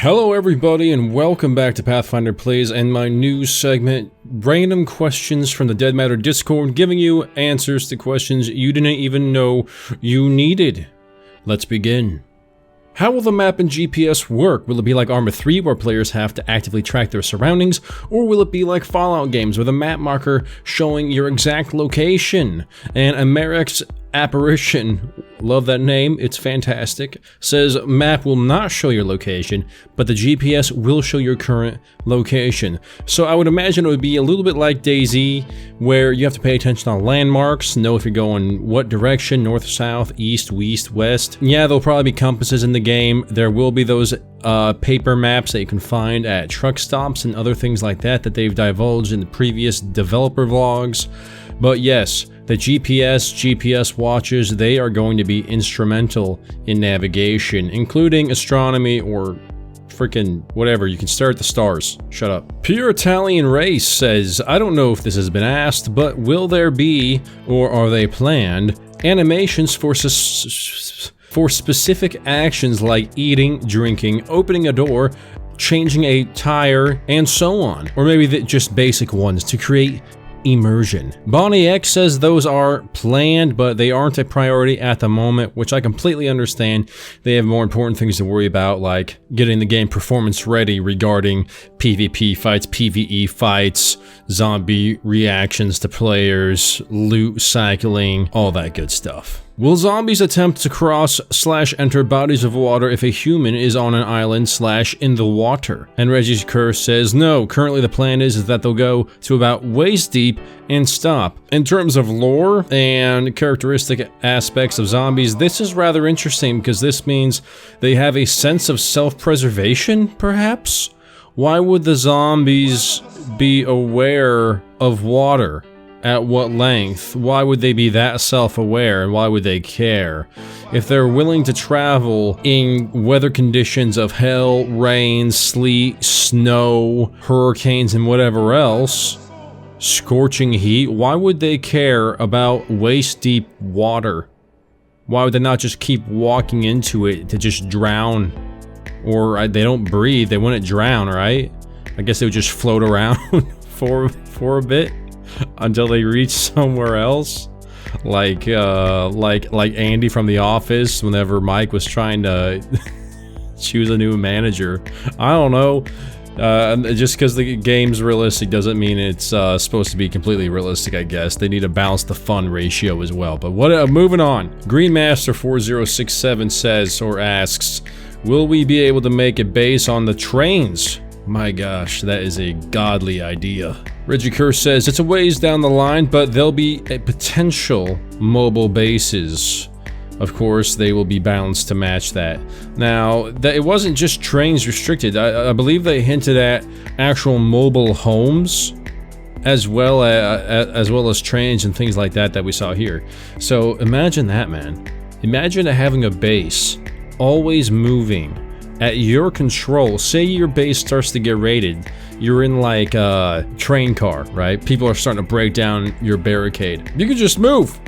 Hello everybody and welcome back to Pathfinder Plays and my new segment, Random Questions from the Dead Matter Discord, giving you answers to questions you didn't even know you needed. Let's begin. How will the map and GPS work? Will it be like Arma 3 where players have to actively track their surroundings, or will it be like Fallout games with a map marker showing your exact location? And Americ's Apparition, love that name, it's fantastic, says map will not show your location, but the GPS will show your current location. So I would imagine it would be a little bit like DayZ, where you have to pay attention on landmarks, know if you're going what direction, north, south, east, west. Yeah, there'll probably be compasses in the game. There will be those paper maps that you can find at truck stops and other things like that that they've divulged in the previous developer vlogs. But yes, the GPS watches, they are going to be instrumental in navigation, including astronomy or freaking whatever. You can stare at the stars. Shut up. Pure Italian Race says, I don't know if this has been asked, but will there be, or are they planned, animations for specific actions like eating, drinking, opening a door, changing a tire, and so on? Or maybe just basic ones to create immersion. Bonnie X says those are planned, but they aren't a priority at the moment, which I completely understand. They have more important things to worry about, like getting the game performance ready regarding PvP fights, PvE fights, zombie reactions to players, loot cycling, all that good stuff. Will zombies attempt to cross/enter bodies of water if a human is on an island/in the water? And Reggie's Curse says, no, currently the plan is that they'll go to about waist deep and stop. In terms of lore and characteristic aspects of zombies, this is rather interesting because this means they have a sense of self-preservation, perhaps? Why would the zombies be aware of water? At what length? Why would they be that self-aware, and why would they care? If they're willing to travel in weather conditions of hell, rain, sleet, snow, hurricanes, and whatever else, scorching heat, why would they care about waist-deep water? Why would they not just keep walking into it to just drown? Or they don't breathe, they wouldn't drown, right? I guess they would just float around for a bit until they reach somewhere else, like Andy from The Office whenever Mike was trying to choose a new manager. I don't know. Just because the game's realistic doesn't mean it's supposed to be completely realistic, I guess. They need to balance the fun ratio as well. But moving on. Greenmaster4067 says, or asks, will we be able to make a base on the trains? My gosh, that is a godly idea. Reggie Curse says, it's a ways down the line, but there'll be a potential mobile bases. Of course, they will be balanced to match that. Now, it wasn't just trains restricted. I believe they hinted at actual mobile homes, as well as trains and things like that we saw here. So imagine that, man. Imagine having a base, always moving, at your control. Say your base starts to get raided. You're in like a train car, right? People are starting to break down your barricade. You can just move.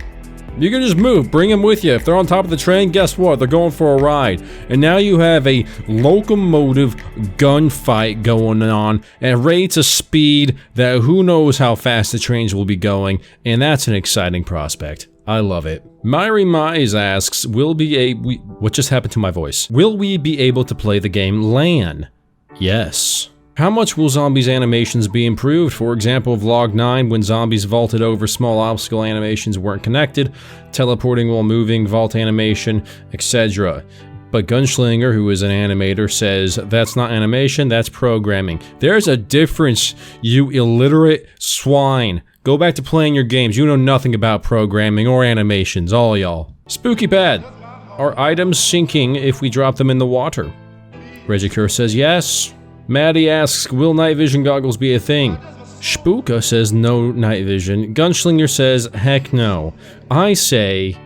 You can just move. Bring them with you. If they're on top of the train, guess what? They're going for a ride. And now you have a locomotive gunfight going on at rates of speed that who knows how fast the trains will be going. And that's an exciting prospect. I love it. Myri Mize asks, what just happened to my voice? Will we be able to play the game LAN? Yes. How much will zombies animations be improved? For example, Vlog 9, when zombies vaulted over, small obstacle animations weren't connected, teleporting while moving, vault animation, etc. But Gunslinger, who is an animator, says, that's not animation, that's programming. There's a difference, you illiterate swine. Go back to playing your games. You know nothing about programming or animations, all y'all. Spooky Pad. Are items sinking if we drop them in the water? Reggie Curse says yes. Maddie asks, will night vision goggles be a thing? Spooka says no night vision. Gunslinger says heck no. I say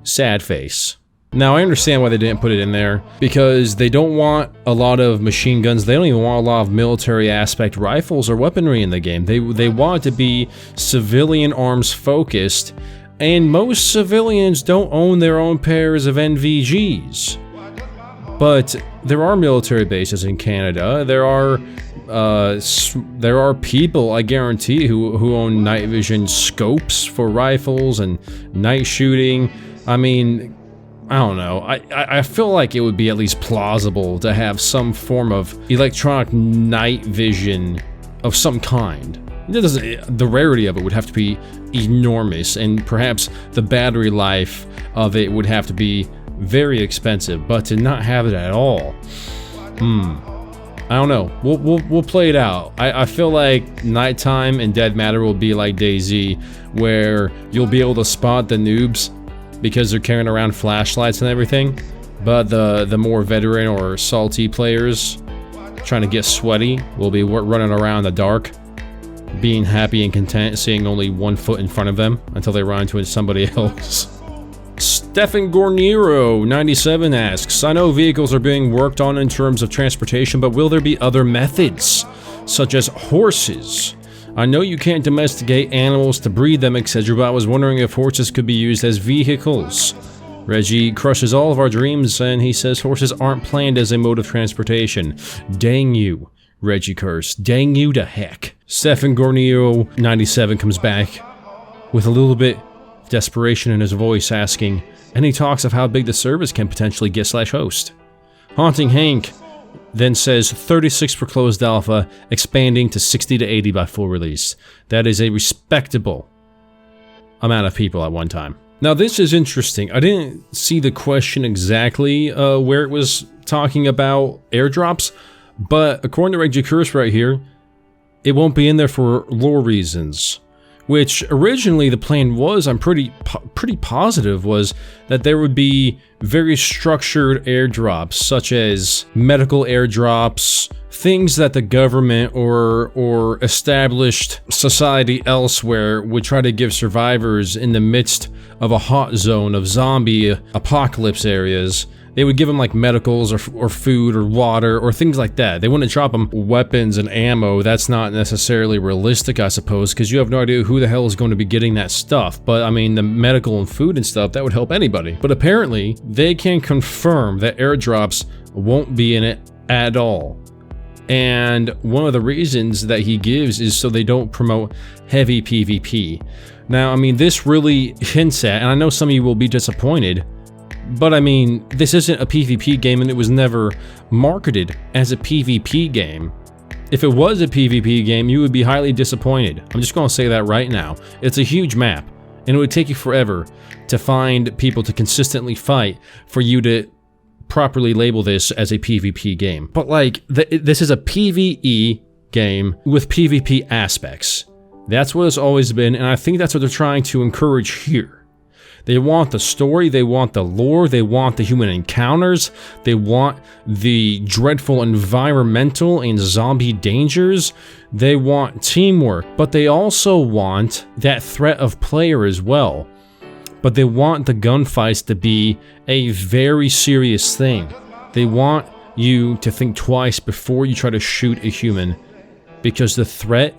sad face. Now, I understand why they didn't put it in there, because they don't want a lot of machine guns. They don't even want a lot of military aspect rifles or weaponry in the game. They want it to be civilian arms focused, and most civilians don't own their own pairs of NVGs. But there are military bases in Canada. There are people, I guarantee, who own night vision scopes for rifles and night shooting. I mean, I don't know. I feel like it would be at least plausible to have some form of electronic night vision of some kind. The rarity of it would have to be enormous, and perhaps the battery life of it would have to be very expensive, but to not have it at all, I don't know. We'll play it out. I feel like nighttime in Dead Matter will be like DayZ, where you'll be able to spot the noobs because they're carrying around flashlights and everything, but the more veteran or salty players trying to get sweaty will be running around in the dark, being happy and content, seeing only 1 foot in front of them until they run into somebody else. Stefan Gorniro 97 asks, I know vehicles are being worked on in terms of transportation, but will there be other methods, such as horses? I know you can't domesticate animals to breed them, etc., but I was wondering if horses could be used as vehicles. Reggie crushes all of our dreams, and he says horses aren't planned as a mode of transportation. Dang you, Reggie curse. Dang you to heck. Stefan Gorniro 97 comes back with a little bit of desperation in his voice, asking, and he talks of how big the service can potentially get /host. Haunting Hank then says 36 for closed alpha, expanding to 60 to 80 by full release. That is a respectable amount of people at one time. Now this is interesting. I didn't see the question exactly where it was talking about airdrops, but according to Reggie Curse right here, it won't be in there for lore reasons. Which originally the plan was, I'm pretty positive, was that there would be very structured airdrops, such as medical airdrops, things that the government or established society elsewhere would try to give survivors in the midst of a hot zone of zombie apocalypse areas. They would give them like medicals or food or water or things like that. They wouldn't drop them weapons and ammo. That's not necessarily realistic, I suppose, because you have no idea who the hell is going to be getting that stuff. But I mean, the medical and food and stuff, that would help anybody. But apparently, they can confirm that airdrops won't be in it at all. And one of the reasons that he gives is so they don't promote heavy PvP. Now, I mean, this really hints at, and I know some of you will be disappointed, but I mean, this isn't a PvP game and it was never marketed as a PvP game. If it was a PvP game, you would be highly disappointed. I'm just going to say that right now. It's a huge map, and it would take you forever to find people to consistently fight for you to properly label this as a PvP game. But like, this is a PvE game with PvP aspects. That's what it's always been, and I think that's what they're trying to encourage here. They want the story, they want the lore, they want the human encounters, they want the dreadful environmental and zombie dangers, they want teamwork, but they also want that threat of player as well. But they want the gunfights to be a very serious thing. They want you to think twice before you try to shoot a human, because the threat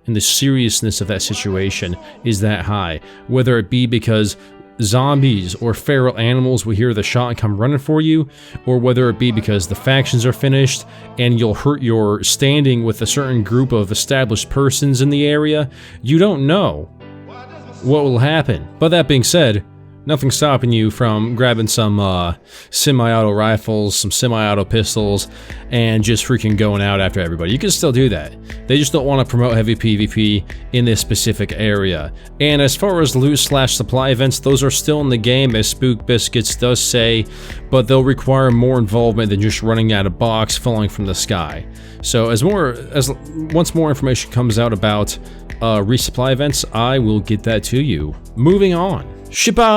and the seriousness of that situation is that high. Whether it be because zombies or feral animals will hear the shot and come running for you, or whether it be because the factions are finished and you'll hurt your standing with a certain group of established persons in the area, you don't know what will happen. But that being said, nothing's stopping you from grabbing some semi-auto rifles, some semi-auto pistols, and just freaking going out after everybody. You can still do that. They just don't want to promote heavy PvP in this specific area. And as far as loot/supply events, those are still in the game, as Spook Biscuits does say, but they'll require more involvement than just running out a box falling from the sky. So once more information comes out about resupply events, I will get that to you. Moving on. Shiba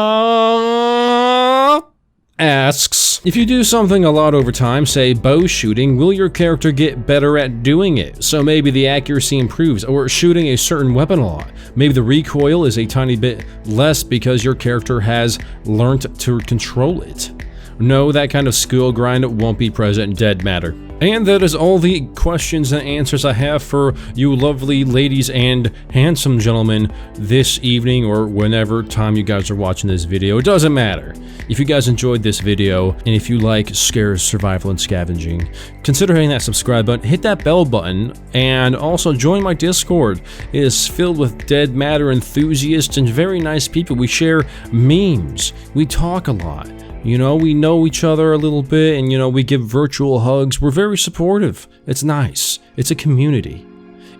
asks, if you do something a lot over time, say bow shooting, will your character get better at doing it? So maybe the accuracy improves, or shooting a certain weapon a lot. Maybe the recoil is a tiny bit less because your character has learned to control it. No, that kind of skill grind won't be present in Dead Matter. And that is all the questions and answers I have for you lovely ladies and handsome gentlemen this evening, or whenever time you guys are watching this video. It doesn't matter. If you guys enjoyed this video, and if you like scares, survival, and scavenging, consider hitting that subscribe button, hit that bell button, and also join my Discord. It is filled with Dead Matter enthusiasts and very nice people. We share memes. We talk a lot. You know, we know each other a little bit, and, you know, we give virtual hugs. We're very supportive. It's nice. It's a community.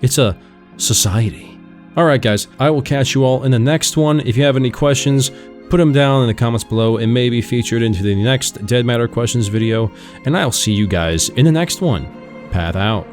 It's a society. Alright guys, I will catch you all in the next one. If you have any questions, put them down in the comments below and may be featured into the next Dead Matter questions video, and I'll see you guys in the next one. Path out.